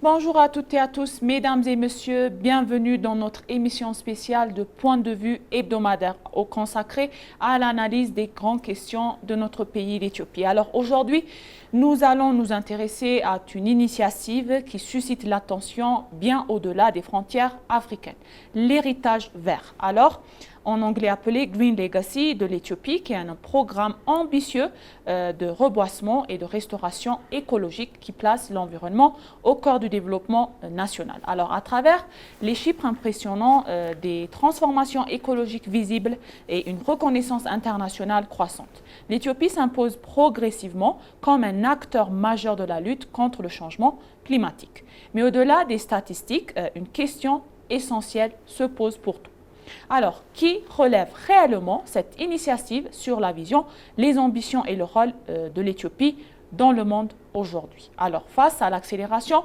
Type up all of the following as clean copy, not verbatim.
Bonjour à toutes et à tous, mesdames et messieurs, bienvenue dans notre émission spéciale de Point de vue hebdomadaire consacrée à l'analyse des grandes questions de notre pays, l'Éthiopie. Alors aujourd'hui, nous allons nous intéresser à une initiative qui suscite l'attention bien au-delà des frontières africaines, l'héritage vert. Alors, en anglais appelé Green Legacy de l'Éthiopie, qui est un programme ambitieux de reboisement et de restauration écologique qui place l'environnement au cœur du développement national. Alors, à travers les chiffres impressionnants des transformations écologiques visibles et une reconnaissance internationale croissante, l'Éthiopie s'impose progressivement comme un acteur majeur de la lutte contre le changement climatique. Mais au-delà des statistiques, une question essentielle se pose pour tous. Alors, qui relève réellement cette initiative sur la vision, les ambitions et le rôle de l'Éthiopie dans le monde aujourd'hui? Alors, face à l'accélération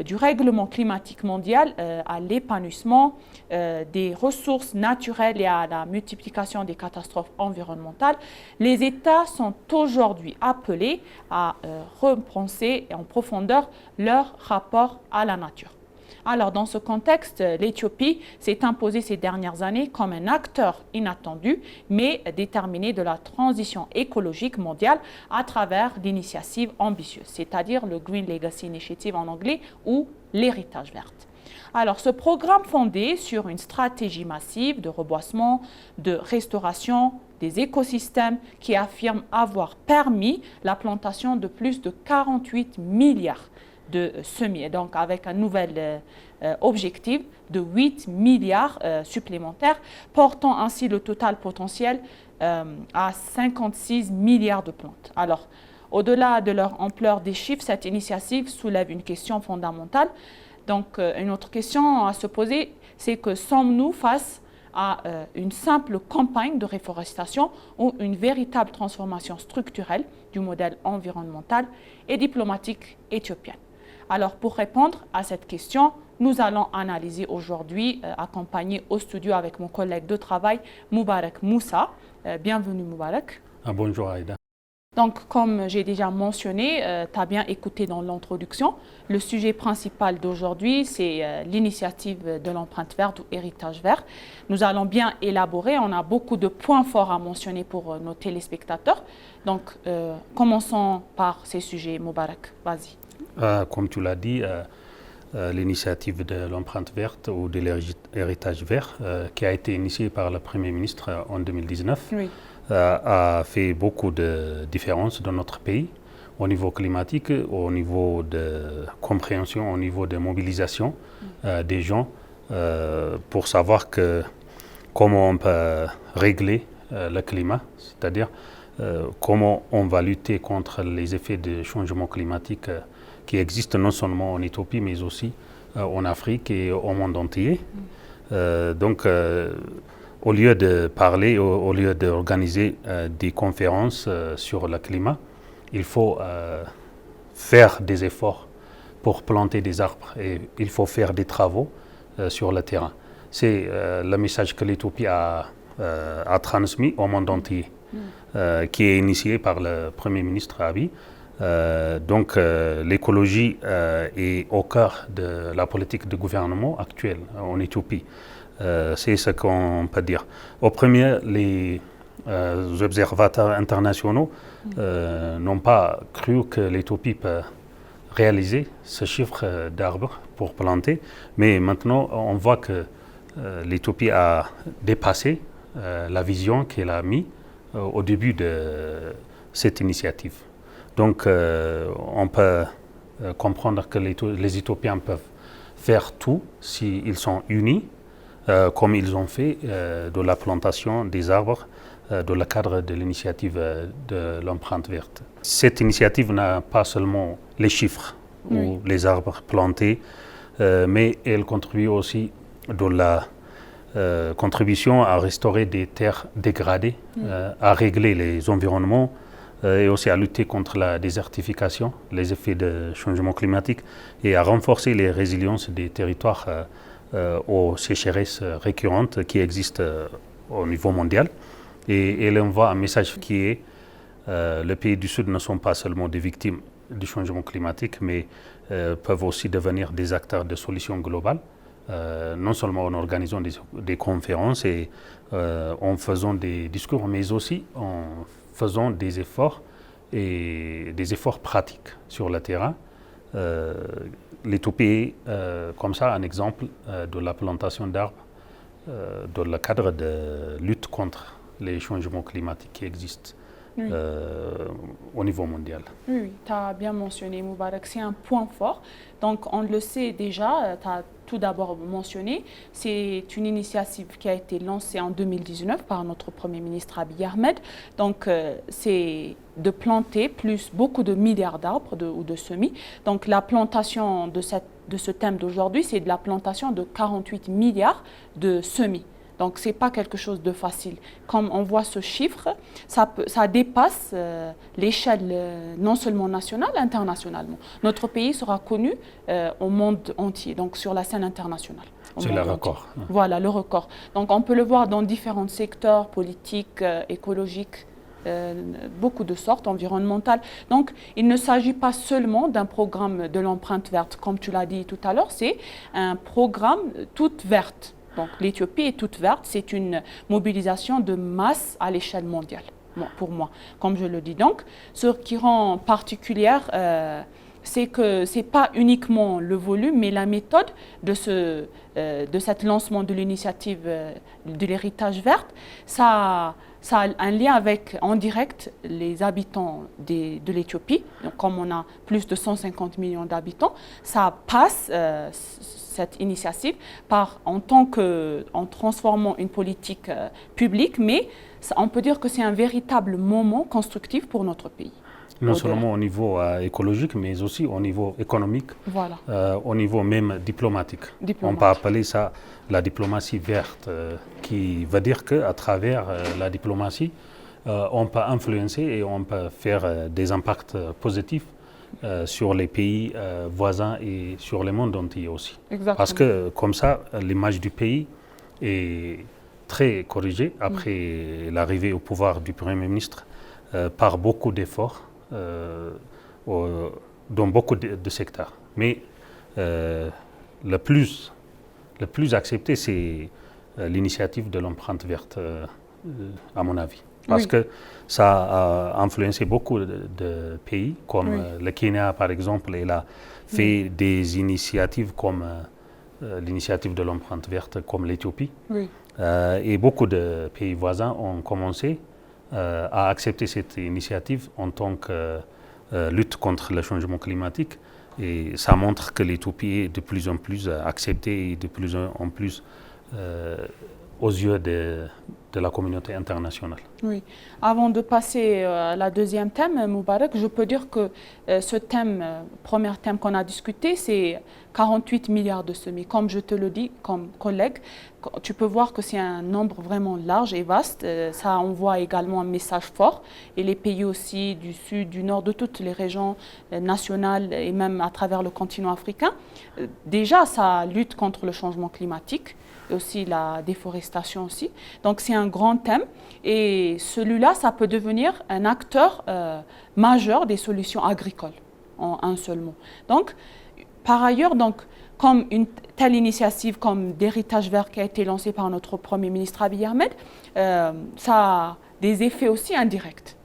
du règlement climatique mondial, à l'épanouissement des ressources naturelles et à la multiplication des catastrophes environnementales, les États sont aujourd'hui appelés à repenser en profondeur leur rapport à la nature. Alors, dans ce contexte, l'Éthiopie s'est imposée ces dernières années comme un acteur inattendu, mais déterminé de la transition écologique mondiale à travers l'initiative ambitieuse, c'est-à-dire le Green Legacy Initiative en anglais ou l'héritage vert. Alors, ce programme fondé sur une stratégie massive de reboisement, de restauration des écosystèmes qui affirme avoir permis la plantation de plus de 48 milliards de semis, donc avec un nouvel objectif de 8 milliards supplémentaires, portant ainsi le total potentiel à 56 milliards de plantes. Alors, au-delà de leur ampleur des chiffres, cette initiative soulève une question fondamentale. Donc, une autre question à se poser, c'est que sommes-nous face à une simple campagne de réforestation ou une véritable transformation structurelle du modèle environnemental et diplomatique éthiopien? Alors, pour répondre à cette question, nous allons analyser aujourd'hui, accompagné au studio avec mon collègue de travail, Moubarak Moussa. Bienvenue, Moubarak. Bonjour, Aïda. Donc, comme j'ai déjà mentionné, tu as bien écouté dans l'introduction, le sujet principal d'aujourd'hui, c'est l'initiative de l'empreinte verte ou héritage vert. Nous allons bien élaborer, on a beaucoup de points forts à mentionner pour nos téléspectateurs. Donc, commençons par ces sujets, Moubarak. Vas-y. Comme tu l'as dit, l'initiative de l'empreinte verte ou de l'héritage vert, qui a été initiée par le Premier ministre en 2019, Oui. A fait beaucoup de différences dans notre pays, au niveau climatique, au niveau de compréhension, au niveau de mobilisation des gens, pour savoir comment on peut régler le climat, c'est-à-dire comment on va lutter contre les effets du changement climatique qui existent non seulement en Éthiopie, mais aussi en Afrique et au monde entier. Donc, au lieu de parler, au lieu d'organiser des conférences sur le climat, il faut faire des efforts pour planter des arbres et il faut faire des travaux sur le terrain. C'est le message que l'Éthiopie a transmis au monde entier, qui est initié par le Premier ministre Abiy. Donc l'écologie est au cœur de la politique de gouvernement actuelle en Éthiopie. C'est ce qu'on peut dire. Au premier, les observateurs internationaux n'ont pas cru que l'Éthiopie peut réaliser ce chiffre d'arbres pour planter, mais maintenant on voit que l'Éthiopie a dépassé la vision qu'elle a mise au début de cette initiative. Donc on peut comprendre que les Éthiopiens peuvent faire tout s'ils sont unis, comme ils ont fait de la plantation des arbres dans le cadre de l'initiative de l'empreinte verte. Cette initiative n'a pas seulement les chiffres ou les arbres plantés, mais elle contribue aussi de la contribution à restaurer des terres dégradées, à régler les environnements et aussi à lutter contre la désertification, les effets de changement climatique et à renforcer les résiliences des territoires aux sécheresses récurrentes qui existent au niveau mondial. Et elle envoie un message qui est les pays du Sud ne sont pas seulement des victimes du changement climatique, mais peuvent aussi devenir des acteurs de solutions globales, non seulement en organisant des conférences et en faisant des discours, mais aussi en faisant des efforts et des efforts pratiques sur le terrain. L'Éthiopie est comme ça un exemple de la plantation d'arbres dans le cadre de lutte contre les changements climatiques qui existent au niveau mondial. Oui, tu as bien mentionné, Moubarak, c'est un point fort. Donc, on le sait déjà, tu as tout d'abord mentionné, c'est une initiative qui a été lancée en 2019 par notre Premier ministre Abiy Ahmed. Donc, c'est de planter beaucoup de milliards d'arbres ou de semis. Donc, la plantation de ce thème d'aujourd'hui, c'est de la plantation de 48 milliards de semis. Donc, ce n'est pas quelque chose de facile. Comme on voit ce chiffre, ça dépasse l'échelle non seulement nationale, internationalement. Notre pays sera connu au monde entier, donc sur la scène internationale. C'est le record. Voilà, le record. Donc, on peut le voir dans différents secteurs politiques, écologiques, beaucoup de sortes, environnementales. Donc, il ne s'agit pas seulement d'un programme de l'empreinte verte, comme tu l'as dit tout à l'heure, c'est un programme toute verte. Donc l'Éthiopie est toute verte, c'est une mobilisation de masse à l'échelle mondiale, pour moi, comme je le dis. Donc, ce qui rend particulière, c'est que ce n'est pas uniquement le volume, mais la méthode de cet lancement de l'initiative de l'héritage vert. Ça a un lien avec, en direct, les habitants de l'Éthiopie. Donc, comme on a plus de 150 millions d'habitants, ça passe cette initiative en transformant une politique publique, mais on peut dire que c'est un véritable moment constructif pour notre pays. Non seulement au niveau écologique, mais aussi au niveau économique, voilà. Au niveau même diplomatique. On peut appeler ça la diplomatie verte, qui veut dire qu'à travers la diplomatie, on peut influencer et on peut faire des impacts positifs sur les pays voisins et sur le monde entier aussi. Exactement. Parce que comme ça, l'image du pays est très corrigée après l'arrivée au pouvoir du Premier ministre par beaucoup d'efforts dans beaucoup de secteurs. Mais le plus accepté, c'est l'initiative de l'empreinte verte, à mon avis. Parce que ça a influencé beaucoup de pays, comme le Kenya par exemple. Il a fait des initiatives comme l'initiative de l'empreinte verte, comme l'Éthiopie. Et beaucoup de pays voisins ont commencé à accepter cette initiative en tant que lutte contre le changement climatique. Et ça montre que l'Éthiopie est de plus en plus acceptée et de plus en plus aux yeux de la communauté internationale. Oui. Avant de passer à la deuxième thème, Moubarak, je peux dire que ce thème, premier thème qu'on a discuté, c'est 48 milliards de semis. Comme je te le dis, comme collègue, tu peux voir que c'est un nombre vraiment large et vaste. Ça envoie également un message fort. Et les pays aussi du sud, du nord, de toutes les régions nationales et même à travers le continent africain, déjà, ça lutte contre le changement climatique. Et aussi la déforestation aussi. Donc c'est un grand thème et celui-là, ça peut devenir un acteur majeur des solutions agricoles en un seul mot. Donc, par ailleurs, comme une telle initiative comme d'héritage vert qui a été lancée par notre Premier ministre Abiy Ahmed, ça a des effets aussi indirects.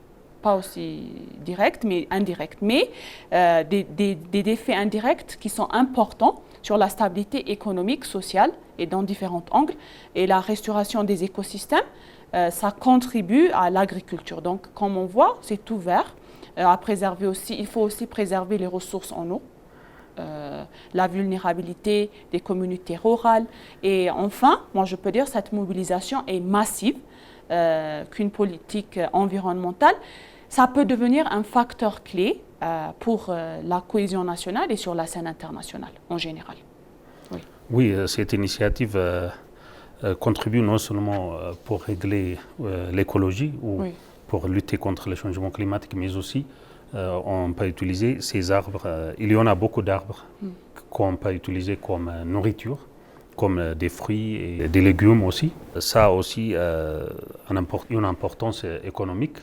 Pas aussi directs, mais indirects. Mais des effets indirects qui sont importants sur la stabilité économique, sociale et dans différents angles. Et la restauration des écosystèmes, ça contribue à l'agriculture. Donc, comme on voit, c'est tout vert. À préserver aussi, il faut aussi préserver les ressources en eau, la vulnérabilité des communautés rurales. Et enfin, moi je peux dire cette mobilisation est massive, qu'une politique environnementale, ça peut devenir un facteur clé pour la cohésion nationale et sur la scène internationale en général. Oui, cette initiative contribue non seulement pour régler l'écologie ou pour lutter contre le changement climatique, mais aussi on peut utiliser ces arbres. Il y en a beaucoup d'arbres qu'on peut utiliser comme nourriture, comme des fruits et des légumes aussi. Ça a aussi une importance économique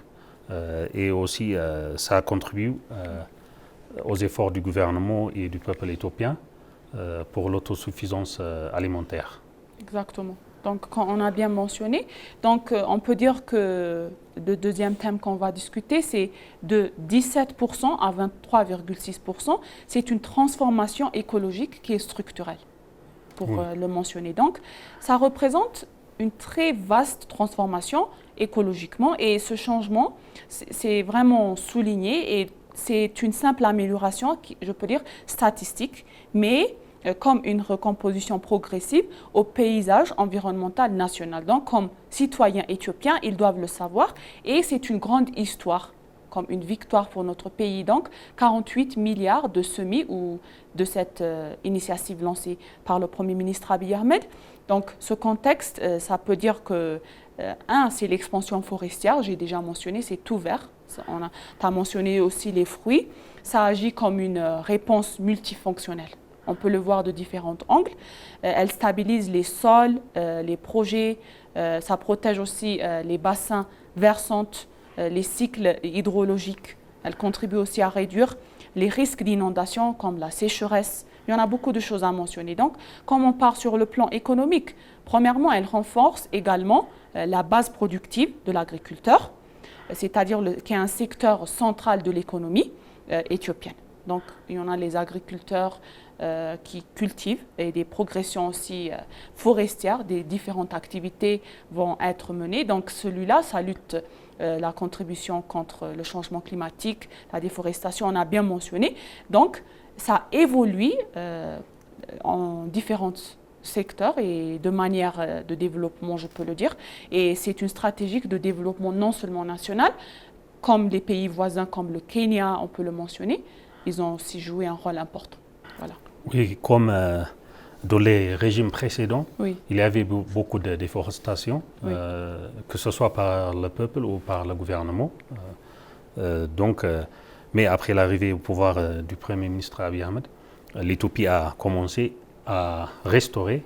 et aussi ça contribue aux efforts du gouvernement et du peuple éthiopien pour l'autosuffisance alimentaire. Exactement. Donc, quand on a bien mentionné, donc on peut dire que le deuxième thème qu'on va discuter, c'est de 17% à 23,6%. C'est une transformation écologique qui est structurelle, pour le mentionner. Donc, ça représente une très vaste transformation écologiquement et ce changement, c'est vraiment souligné et c'est une simple amélioration, je peux dire, statistique, mais comme une recomposition progressive au paysage environnemental national. Donc, comme citoyens éthiopiens, ils doivent le savoir et c'est une grande histoire, comme une victoire pour notre pays. Donc, 48 milliards de semis ou de cette initiative lancée par le Premier ministre Abiy Ahmed. Donc, ce contexte, ça peut dire que, c'est l'expansion forestière, j'ai déjà mentionné, c'est tout vert. Tu as mentionné aussi les fruits. Ça agit comme une réponse multifonctionnelle. On peut le voir de différents angles. Elle stabilise les sols, les projets, ça protège aussi les bassins versants, les cycles hydrologiques. Elle contribue aussi à réduire les risques d'inondation comme la sécheresse. Il y en a beaucoup de choses à mentionner. Donc, comme on part sur le plan économique, premièrement, elle renforce également la base productive de l'agriculteur, c'est-à-dire qui est un secteur central de l'économie éthiopienne. Donc, il y en a les agriculteurs qui cultivent et des progressions aussi forestières, des différentes activités vont être menées. Donc celui-là, ça lutte la contribution contre le changement climatique, la déforestation, on a bien mentionné. Donc ça évolue en différents secteurs et de manière de développement, je peux le dire. Et c'est une stratégie de développement non seulement national, comme les pays voisins comme le Kenya, on peut le mentionner, ils ont aussi joué un rôle important. Voilà. Oui, comme dans les régimes précédents, oui. il y avait beaucoup de déforestation, oui. Que ce soit par le peuple ou par le gouvernement. Mais après l'arrivée au pouvoir du Premier ministre Abiy Ahmed, l'Éthiopie a commencé à restaurer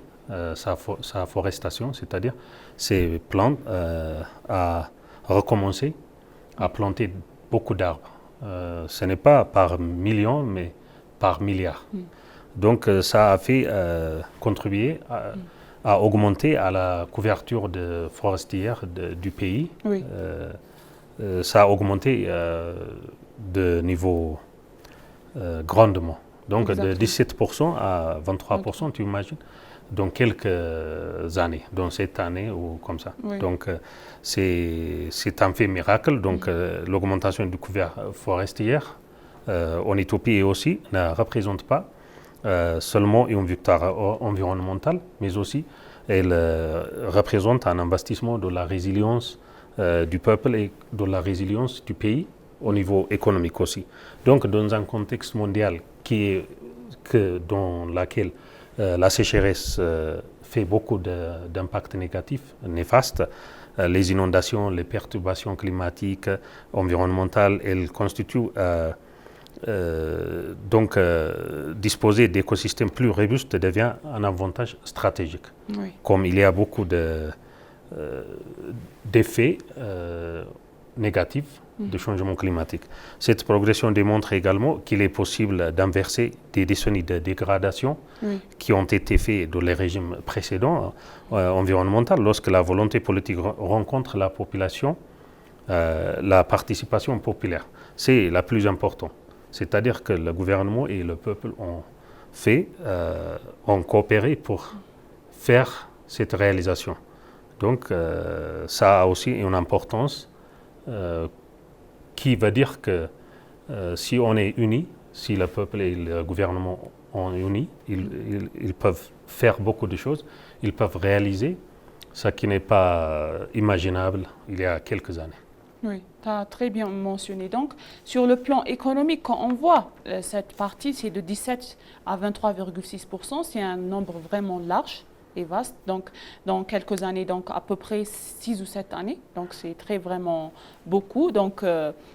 sa forestation, c'est-à-dire ses plantes, à recommencer à planter beaucoup d'arbres. Ce n'est pas par millions, mais par milliards. Donc ça a fait contribuer à augmenter à la couverture forestière du pays. Oui. Ça a augmenté de niveau grandement. Donc Exactement. de 17% à 23%, tu imagines, dans quelques années, dans cette année ou comme ça. Oui. Donc c'est un fait miracle. Donc l'augmentation du couvert forestier en Éthiopie aussi ne représente pas seulement une victoire environnementale, mais aussi elle représente un investissement de la résilience du peuple et de la résilience du pays au niveau économique aussi. Donc dans un contexte mondial dans lequel la sécheresse fait beaucoup d'impacts négatifs, néfastes, les inondations, les perturbations climatiques, environnementales, elles constituent disposer d'écosystèmes plus robustes devient un avantage stratégique. Oui. Comme il y a beaucoup d'effets négatifs de changement climatique. Cette progression démontre également qu'il est possible d'inverser des décennies de dégradation qui ont été faites dans les régimes précédents environnementaux lorsque la volonté politique rencontre la population, la participation populaire. C'est la plus importante. C'est-à-dire que le gouvernement et le peuple ont coopéré pour faire cette réalisation. Donc ça a aussi une importance qui veut dire que si on est unis, si le peuple et le gouvernement sont unis, ils peuvent faire beaucoup de choses, ils peuvent réaliser ce qui n'est pas imaginable il y a quelques années. Oui, tu as très bien mentionné. Donc, sur le plan économique, quand on voit cette partie, c'est de 17 à 23,6%, c'est un nombre vraiment large et vaste. Donc, dans quelques années, donc à peu près 6 ou 7 années. Donc, c'est vraiment beaucoup. Donc,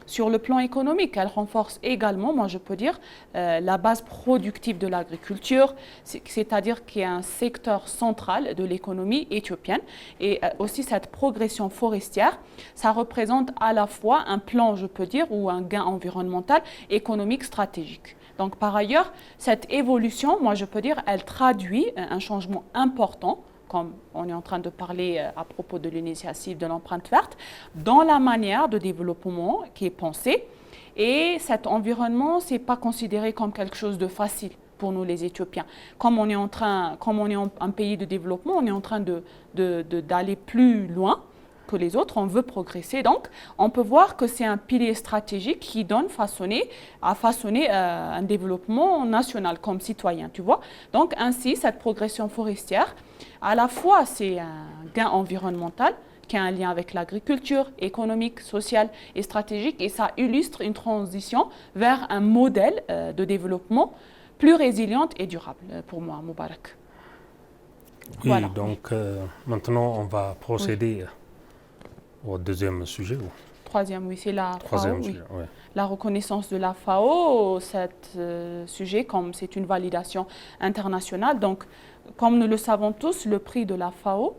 sur le plan économique, elle renforce également, moi je peux dire, la base productive de l'agriculture, c'est-à-dire qu'il y a un secteur central de l'économie éthiopienne. Et aussi cette progression forestière, ça représente à la fois un plan, je peux dire, ou un gain environnemental, économique, stratégique. Donc, par ailleurs, cette évolution, moi je peux dire, elle traduit un changement important, comme on est en train de parler à propos de l'initiative de l'empreinte verte, dans la manière de développement qui est pensée. Et cet environnement, ce n'est pas considéré comme quelque chose de facile pour nous les Éthiopiens. Comme on est un pays de développement, on est en train d'aller plus loin que les autres, on veut progresser. Donc, on peut voir que c'est un pilier stratégique qui donne à façonner un développement national comme citoyen, tu vois. Donc, ainsi, cette progression forestière, à la fois, c'est un gain environnemental qui a un lien avec l'agriculture, économique, sociale et stratégique, et ça illustre une transition vers un modèle de développement plus résiliente et durable, pour moi, Moubarak. Oui, voilà. Donc maintenant, on va procéder au deuxième sujet. Troisième, oui, c'est la Troisième FAO. sujet, Oui. ouais. La reconnaissance de la FAO, cet sujet, comme c'est une validation internationale. Donc, comme nous le savons tous, le prix de la FAO,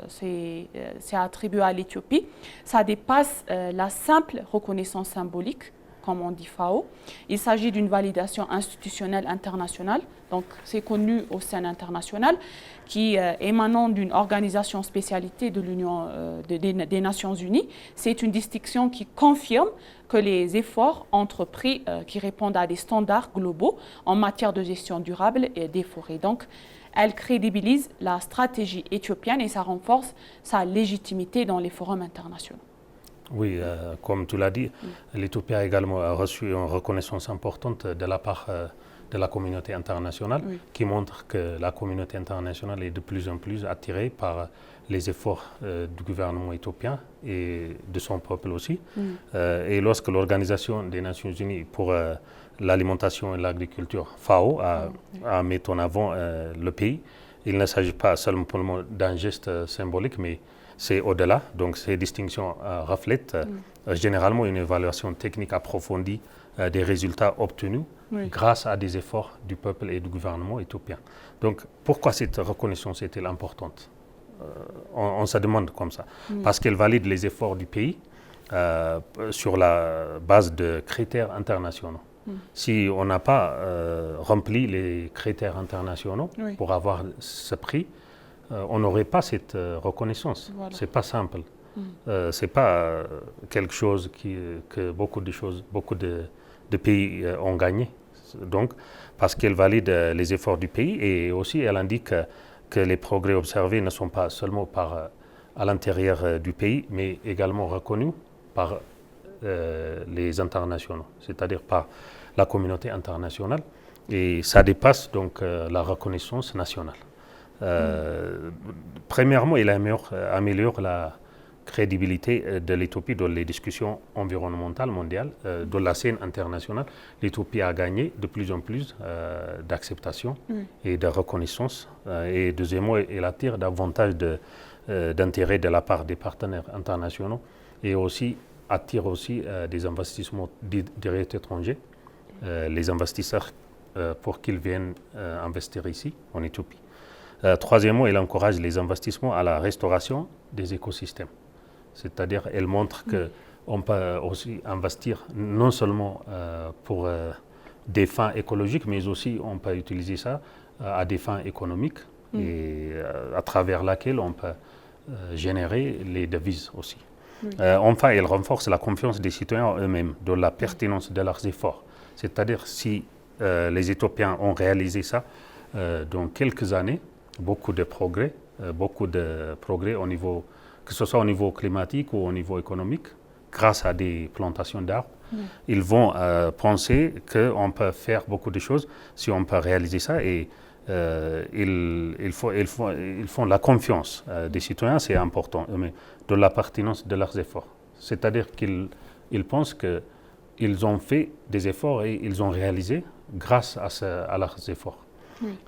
c'est attribué à l'Éthiopie. Ça dépasse la simple reconnaissance symbolique, comme on dit FAO. Il s'agit d'une validation institutionnelle internationale, donc c'est connu au sein international, qui émanant d'une organisation spécialité de l'Union des Nations Unies. C'est une distinction qui confirme que les efforts entrepris qui répondent à des standards globaux en matière de gestion durable des forêts. Donc, elle crédibilise la stratégie éthiopienne et ça renforce sa légitimité dans les forums internationaux. Oui, comme tu l'as dit, l'Éthiopie a également reçu une reconnaissance importante de la part de la communauté internationale, qui montre que la communauté internationale est de plus en plus attirée par les efforts du gouvernement éthiopien et de son peuple aussi. Et lorsque l'Organisation des Nations Unies pour l'alimentation et l'agriculture, FAO, a mis en avant le pays, il ne s'agit pas seulement d'un geste symbolique, mais c'est au-delà. Donc ces distinctions reflètent généralement une évaluation technique approfondie des résultats obtenus grâce à des efforts du peuple et du gouvernement éthiopien. Donc pourquoi cette reconnaissance est-elle importante? On se demande comme ça. Parce qu'elle valide les efforts du pays sur la base de critères internationaux. Si on n'a pas rempli les critères internationaux pour avoir ce prix, on n'aurait pas cette reconnaissance. Voilà. C'est pas simple. C'est pas quelque chose que beaucoup de pays ont gagné. Donc, parce qu'elle valide les efforts du pays et aussi elle indique que les progrès observés ne sont pas seulement à l'intérieur du pays, mais également reconnus par les internationaux, c'est-à-dire par la communauté internationale. Et ça dépasse donc la reconnaissance nationale. Premièrement, il améliore la crédibilité de l'Éthiopie dans les discussions environnementales mondiales, dans la scène internationale. L'Éthiopie a gagné de plus en plus d'acceptation et de reconnaissance. Et deuxièmement, elle attire davantage d'intérêt de la part des partenaires internationaux et aussi attire aussi des investissements directs étrangers, les investisseurs pour qu'ils viennent investir ici, en Éthiopie. Troisièmement, elle encourage les investissements à la restauration des écosystèmes. C'est-à-dire, elle montre qu'on peut aussi investir non seulement pour des fins écologiques, mais aussi on peut utiliser ça à des fins économiques et à travers laquelle on peut générer les devises aussi. Enfin, elle renforce la confiance des citoyens eux-mêmes dans la pertinence de leurs efforts. C'est-à-dire, si les Éthiopiens ont réalisé ça dans quelques années, beaucoup de progrès au niveau, que ce soit au niveau climatique ou au niveau économique, grâce à des plantations d'arbres. Ils vont penser qu'on peut faire beaucoup de choses si on peut réaliser ça et ils font la confiance des citoyens, c'est important, mais de la pertinence de leurs efforts. C'est-à-dire qu'ils pensent qu'ils ont fait des efforts et ils ont réalisé grâce à leurs efforts.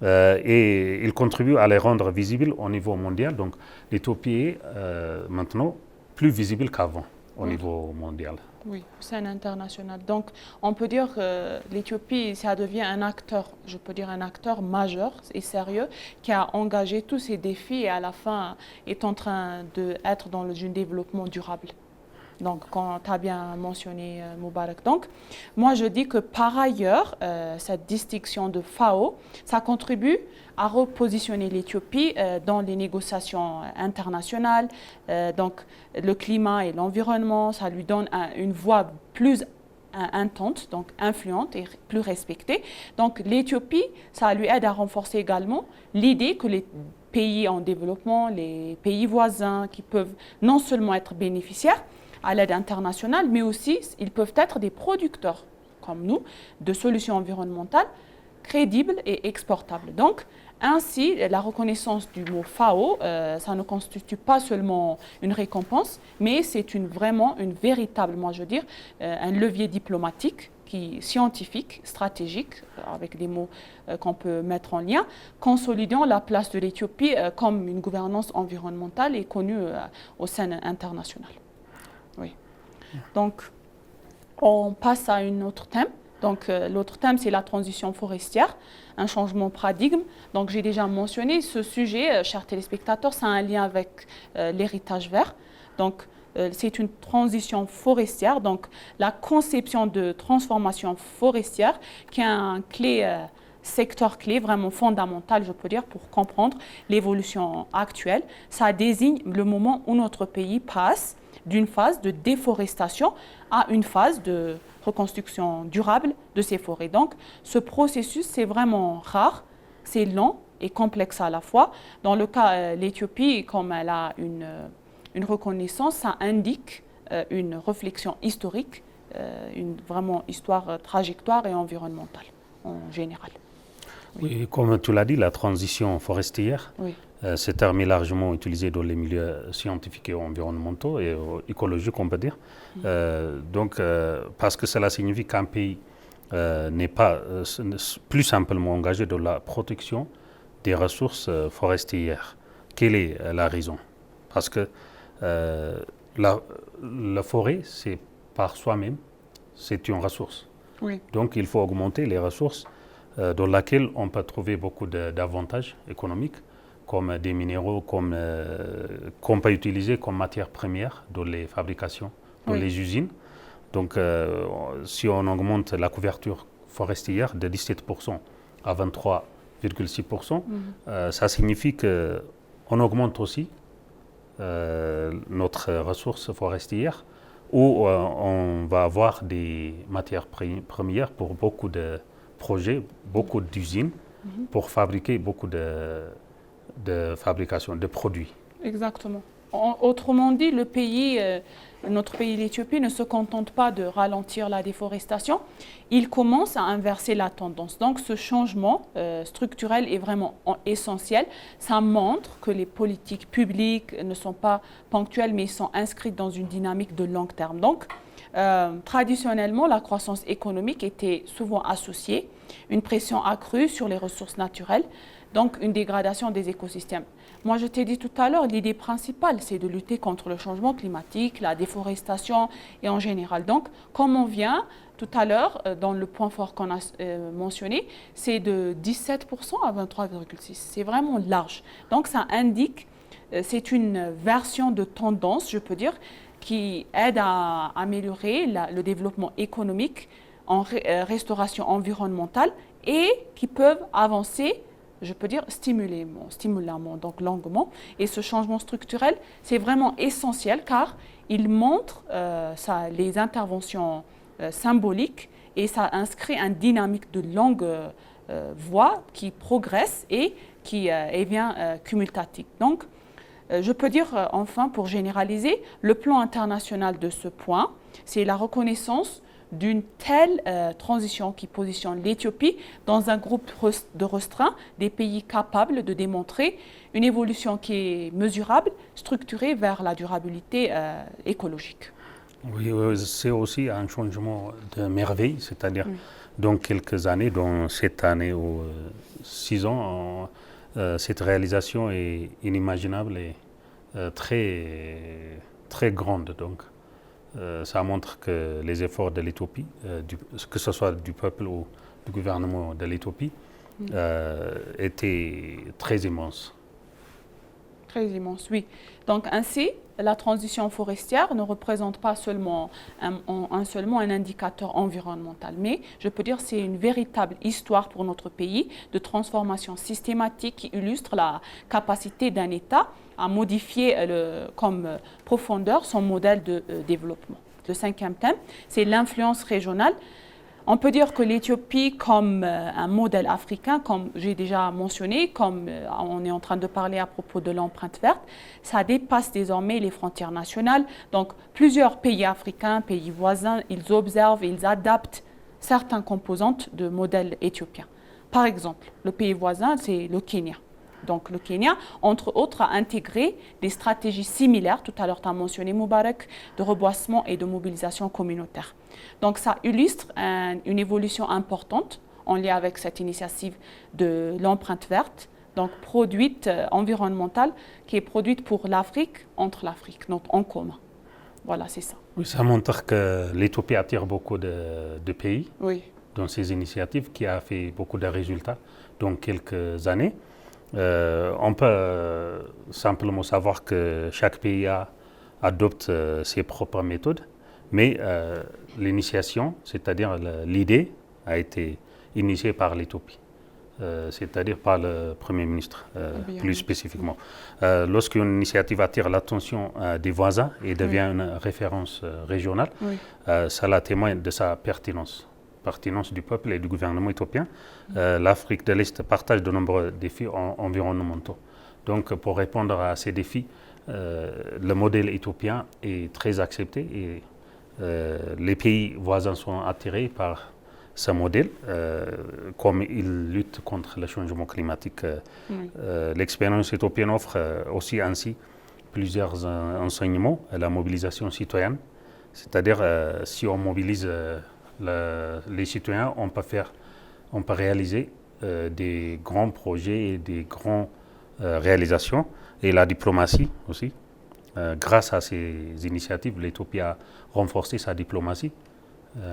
et il contribue à les rendre visibles au niveau mondial. Donc l'Éthiopie est maintenant plus visible qu'avant au niveau mondial. Oui, scène internationale. Donc, on peut dire que l'Éthiopie, ça devient un acteur, je peux dire un acteur majeur et sérieux qui a engagé tous ces défis et à la fin est en train d'être dans le développement durable. Donc, quand tu as bien mentionné Moubarak. Donc, moi, je dis que par ailleurs, cette distinction de FAO, ça contribue à repositionner l'Éthiopie dans les négociations internationales. Donc, le climat et l'environnement, ça lui donne une voix plus intense, donc influente et plus respectée. Donc, l'Éthiopie, ça lui aide à renforcer également l'idée que les pays en développement, les pays voisins qui peuvent non seulement être bénéficiaires à l'aide internationale, mais aussi ils peuvent être des producteurs, comme nous, de solutions environnementales crédibles et exportables. Donc, ainsi, la reconnaissance du mot FAO, ça ne constitue pas seulement une récompense, mais c'est vraiment une véritable, moi je veux dire, un levier diplomatique, scientifique, stratégique, avec des mots qu'on peut mettre en lien, consolidant la place de l'Éthiopie comme une gouvernance environnementale et connue au sein international. Oui. Donc, on passe à un autre thème. Donc, l'autre thème, c'est la transition forestière, un changement de paradigme. Donc, j'ai déjà mentionné ce sujet, chers téléspectateurs, ça a un lien avec l'héritage vert. Donc, c'est une transition forestière, donc la conception de transformation forestière qui est un secteur clé vraiment fondamental, je peux dire, pour comprendre l'évolution actuelle. Ça désigne le moment où notre pays passe d'une phase de déforestation à une phase de reconstruction durable de ces forêts. Donc, ce processus, c'est vraiment rare, c'est lent et complexe à la fois. Dans le cas de l'Éthiopie, comme elle a une reconnaissance, ça indique une réflexion historique, une vraiment histoire, trajectoire et environnementale en général. Oui, comme tu l'as dit, la transition forestière, ce terme est largement utilisé dans les milieux scientifiques et environnementaux et écologiques, on peut dire. Parce que cela signifie qu'un pays n'est pas plus simplement engagé dans la protection des ressources forestières. Quelle est la raison? Parce que la forêt, c'est par soi-même, c'est une ressource. Oui. Donc il faut augmenter les ressources dans laquelle on peut trouver beaucoup d'avantages économiques, comme des minéraux qu'on peut utiliser comme matière première dans les fabrications, dans les usines. Donc, si on augmente la couverture forestière de 17% à 23,6%, ça signifie qu'on augmente aussi notre ressource forestière, où on va avoir des matières premières pour beaucoup de projets, beaucoup d'usines pour fabriquer beaucoup de fabrication, de produits. Exactement. Autrement dit, notre pays, l'Éthiopie, ne se contente pas de ralentir la déforestation, il commence à inverser la tendance. Donc ce changement structurel est vraiment essentiel. Ça montre que les politiques publiques ne sont pas ponctuelles, mais sont inscrites dans une dynamique de long terme. Donc, traditionnellement, la croissance économique était souvent associée, une pression accrue sur les ressources naturelles, donc une dégradation des écosystèmes. Moi, je t'ai dit tout à l'heure, l'idée principale, c'est de lutter contre le changement climatique, la déforestation et en général. Donc, comme on vient tout à l'heure, dans le point fort qu'on a mentionné, c'est de 17% à 23,6%. C'est vraiment large. Donc, ça indique, c'est une version de tendance, je peux dire, qui aide à améliorer le développement économique en restauration environnementale et qui peuvent avancer, je peux dire, stimulamment, donc longuement. Et ce changement structurel, c'est vraiment essentiel car il montre les interventions symboliques et ça inscrit une dynamique de longue voie qui progresse et qui est bien cumulative. Donc, je peux dire enfin, pour généraliser, le plan international de ce point, c'est la reconnaissance d'une telle transition qui positionne l'Éthiopie dans un groupe de restreints des pays capables de démontrer une évolution qui est mesurable, structurée vers la durabilité écologique. Oui, c'est aussi un changement de merveille, c'est-à-dire dans quelques années, dans cette année ou 6 ans, cette réalisation est inimaginable et très, très grande. Donc, ça montre que les efforts de l'Éthiopie, que ce soit du peuple ou du gouvernement de l'Éthiopie, étaient très immenses. Très immense, oui. Donc ainsi, la transition forestière ne représente pas seulement un indicateur environnemental, mais je peux dire que c'est une véritable histoire pour notre pays de transformation systématique qui illustre la capacité d'un État à modifier comme profondeur son modèle de développement. Le 5e thème, c'est l'influence régionale. On peut dire que l'Éthiopie, comme un modèle africain, comme j'ai déjà mentionné, comme on est en train de parler à propos de l'empreinte verte, ça dépasse désormais les frontières nationales. Donc, plusieurs pays africains, pays voisins, ils observent, ils adaptent certaines composantes de modèle éthiopien. Par exemple, le pays voisin, c'est le Kenya. Donc le Kenya, entre autres, a intégré des stratégies similaires, tout à l'heure tu as mentionné Moubarak, de reboisement et de mobilisation communautaire. Donc ça illustre une évolution importante en lien avec cette initiative de l'empreinte verte, donc produite environnementale, qui est produite pour l'Afrique, entre l'Afrique, donc en commun. Voilà, c'est ça. Oui, ça montre que l'Éthiopie attire beaucoup de pays dans ces initiatives, qui a fait beaucoup de résultats dans quelques années. On peut simplement savoir que chaque pays adopte ses propres méthodes, mais l'initiation, c'est-à-dire l'idée, a été initiée par l'Éthiopie, c'est-à-dire par le Premier ministre, plus spécifiquement. Lorsqu'une initiative attire l'attention des voisins et devient une référence régionale, cela témoigne de sa pertinence du peuple et du gouvernement éthiopien. L'Afrique de l'Est partage de nombreux défis environnementaux. Donc, pour répondre à ces défis, le modèle éthiopien est très accepté et les pays voisins sont attirés par ce modèle, comme ils luttent contre le changement climatique. L'expérience éthiopienne offre aussi ainsi plusieurs enseignements à la mobilisation citoyenne, c'est-à-dire si on mobilise les citoyens, on peut réaliser des grands projets et des grandes réalisations. Et la diplomatie aussi. Grâce à ces initiatives, l'Éthiopie a renforcé sa diplomatie,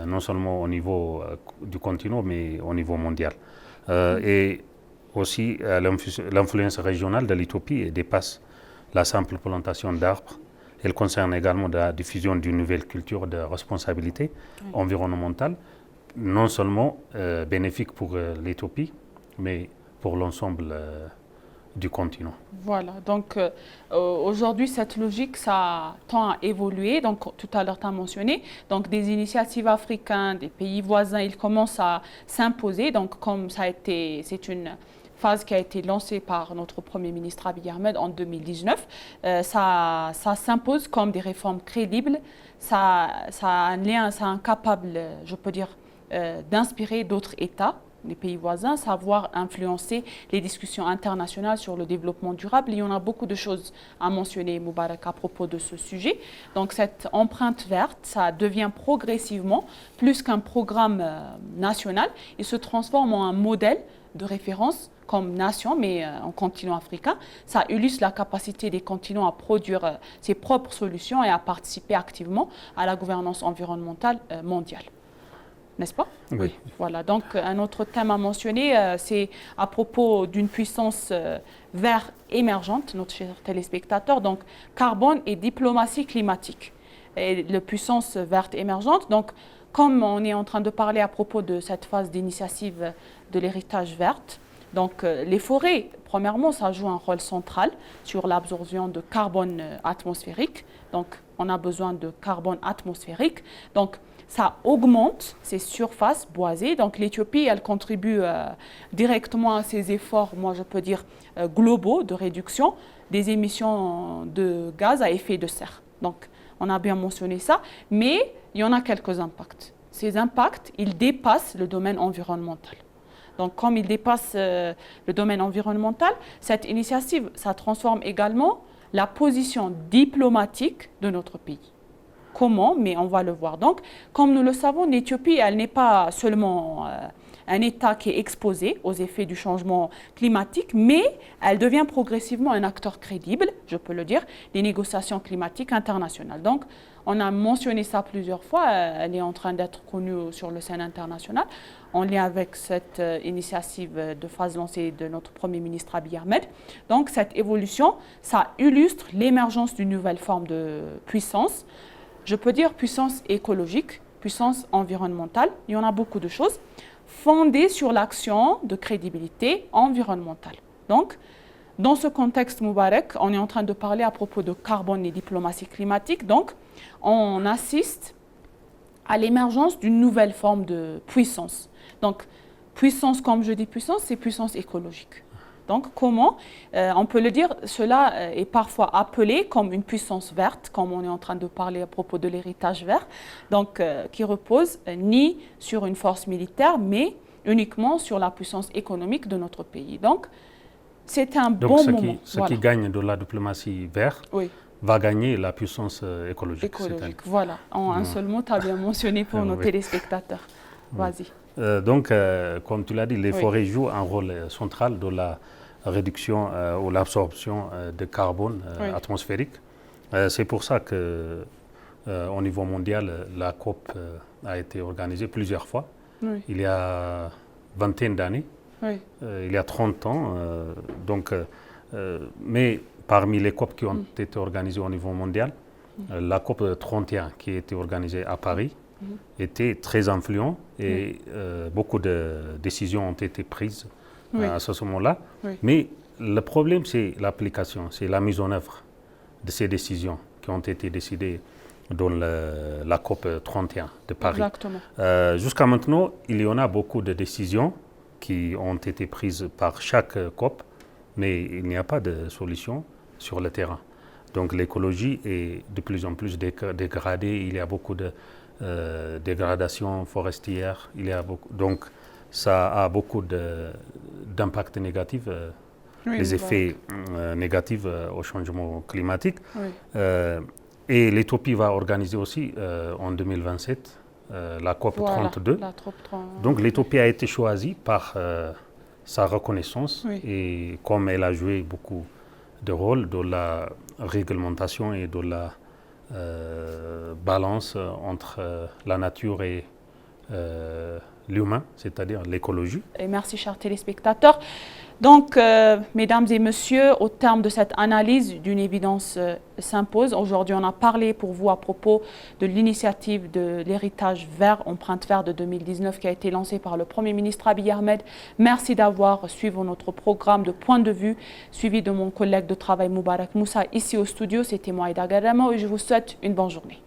non seulement au niveau du continent, mais au niveau mondial. Et aussi, l'influence régionale de l'Éthiopie dépasse la simple plantation d'arbres. Elle concerne également la diffusion d'une nouvelle culture de responsabilité environnementale, non seulement bénéfique pour l'Éthiopie, mais pour l'ensemble du continent. Voilà, donc aujourd'hui cette logique, ça tend à évoluer, donc tout à l'heure tu as mentionné, donc des initiatives africaines, des pays voisins, ils commencent à s'imposer, donc comme ça a été, c'est une phase qui a été lancée par notre Premier ministre Abiy Ahmed en 2019, ça s'impose comme des réformes crédibles, ça a un lien, ça est incapable, je peux dire, d'inspirer d'autres États, les pays voisins, savoir influencer les discussions internationales sur le développement durable. Il y en a beaucoup de choses à mentionner, Moubarak, à propos de ce sujet. Donc cette empreinte verte, ça devient progressivement plus qu'un programme national, il se transforme en un modèle de référence comme nation, mais en continent africain. Ça illustre la capacité des continents à produire ses propres solutions et à participer activement à la gouvernance environnementale mondiale. N'est-ce pas? Oui. Voilà, donc un autre thème à mentionner, c'est à propos d'une puissance verte émergente, notre cher téléspectateur, donc carbone et diplomatie climatique. Et la puissance verte émergente, donc comme on est en train de parler à propos de cette phase d'initiative de l'héritage vert, donc les forêts, premièrement, ça joue un rôle central sur l'absorption de carbone atmosphérique. Donc on a besoin de carbone atmosphérique. Donc ça augmente ces surfaces boisées. Donc l'Éthiopie, elle contribue directement à ces efforts, moi je peux dire, globaux de réduction des émissions de gaz à effet de serre. Donc on a bien mentionné ça, mais il y en a quelques impacts. Ces impacts, ils dépassent le domaine environnemental. Donc comme ils dépassent le domaine environnemental, cette initiative, ça transforme également la position diplomatique de notre pays. comment, mais on va le voir. Donc, comme nous le savons, l'Éthiopie, elle n'est pas seulement un État qui est exposé aux effets du changement climatique, mais elle devient progressivement un acteur crédible, je peux le dire, des négociations climatiques internationales. Donc, on a mentionné ça plusieurs fois, elle est en train d'être connue sur le scène international, en lien avec cette initiative de phase lancée de notre Premier ministre Abiy Ahmed. Donc, cette évolution, ça illustre l'émergence d'une nouvelle forme de puissance. Je peux dire puissance écologique, puissance environnementale, il y en a beaucoup de choses, fondée sur l'action de crédibilité environnementale. Donc, dans ce contexte Moubarak, on est en train de parler à propos de carbone et diplomatie climatique. Donc, on assiste à l'émergence d'une nouvelle forme de puissance. Donc, puissance, comme je dis puissance, c'est puissance écologique. Donc, comment on peut le dire, cela est parfois appelé comme une puissance verte, comme on est en train de parler à propos de l'héritage vert, donc qui repose ni sur une force militaire, mais uniquement sur la puissance économique de notre pays. Donc, c'est un bon moment. Ce qui gagne de la diplomatie verte va gagner la puissance écologique. Voilà. En un seul mot, tu as bien mentionné pour nos téléspectateurs. Vas-y. Donc, comme tu l'as dit, les forêts jouent un rôle central dans la réduction ou l'absorption de carbone atmosphérique. C'est pour ça qu'au niveau mondial, la COP a été organisée plusieurs fois. Il y a vingtaine d'années, il y a 30 ans. Mais parmi les COP qui ont été organisées au niveau mondial, la COP 31 qui a été organisée à Paris était très influent et beaucoup de décisions ont été prises à ce moment-là. Mais le problème, c'est l'application, c'est la mise en œuvre de ces décisions qui ont été décidées dans la COP 31 de Paris. Jusqu'à maintenant, il y en a beaucoup de décisions qui ont été prises par chaque COP, mais il n'y a pas de solution sur le terrain. Donc l'écologie est de plus en plus dégradée, il y a beaucoup de dégradation forestière, donc ça a beaucoup d'impacts négatifs, les effets négatifs au changement climatique. Et l'Éthiopie va organiser aussi en 2027 la COP 32. Donc l'Éthiopie a été choisie par sa reconnaissance et comme elle a joué beaucoup de rôle dans la réglementation et dans la balance entre la nature et l'humain, c'est-à-dire l'écologie. Et merci, chers téléspectateurs. Donc, mesdames et messieurs, au terme de cette analyse, d'une évidence s'impose. Aujourd'hui, on a parlé pour vous à propos de l'initiative de l'héritage vert, empreinte vert de 2019 qui a été lancée par le Premier ministre Abiy Ahmed. Merci d'avoir suivi notre programme de Point de vue, suivi de mon collègue de travail Moubarak Moussa ici au studio. C'était moi, Aïda Garama, et je vous souhaite une bonne journée.